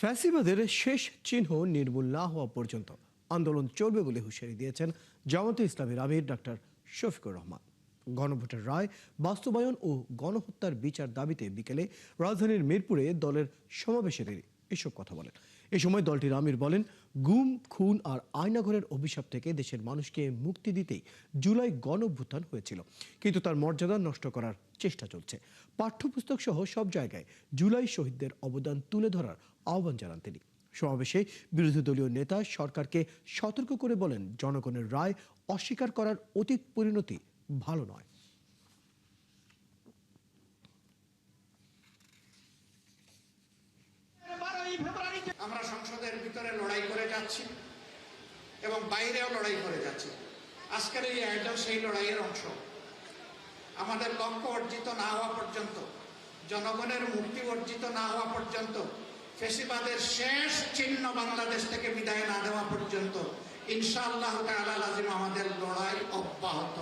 ফ্যাসিবাদের শেষ চিহ্ন নির্মূল না হওয়া পর্যন্ত আন্দোলন চলবে বলে হুঁশিয়ারি দিয়েছেন জামাতে ইসলামীর আমির ডাক্তার শফিকুর রহমান। গণভোটের রায় বাস্তবায়ন ও গণহত্যার বিচার দাবিতে বিকেলে রাজধানীর মিরপুরে দলের সমাবেশে তিনি এসব কথা বলেন। এ সময় দলটির আমির বলেন, গুম, খুন আর আয়নাঘরের অভিশাপ থেকে দেশের মানুষকে মুক্তি দিতেই জুলাই গণঅভ্যুত্থান হয়েছিল, কিন্তু তার মর্যাদা নষ্ট করার চেষ্টা চলছে। পাঠ্যপুস্তক সহ সব জায়গায় জুলাই শহীদদের অবদান তুলে ধরার আহ্বান জানান তিনি। সমাবেশে বিরোধী দলীয় নেতা সরকারকে সতর্ক করে বলেন, জনগণের রায় অস্বীকার করার অতীত পরিণতি ভালো নয়। আমরা সংসদের ভিতরে লড়াই করে যাচ্ছি এবং বাইরেও লড়াই করে যাচ্ছি। আজকের এই আয়োজন সেই লড়াইয়ের অংশ। আমাদের লক্ষ্য অর্জিত না হওয়া পর্যন্ত, জনগণের মুক্তি অর্জিত না হওয়া পর্যন্ত, ফ্যাসিবাদের শেষ চিহ্ন বাংলাদেশ থেকে বিদায় না দেওয়া পর্যন্ত ইনশাআল্লাহ তাআলা লাজিম আমাদের লড়াই অব্যাহত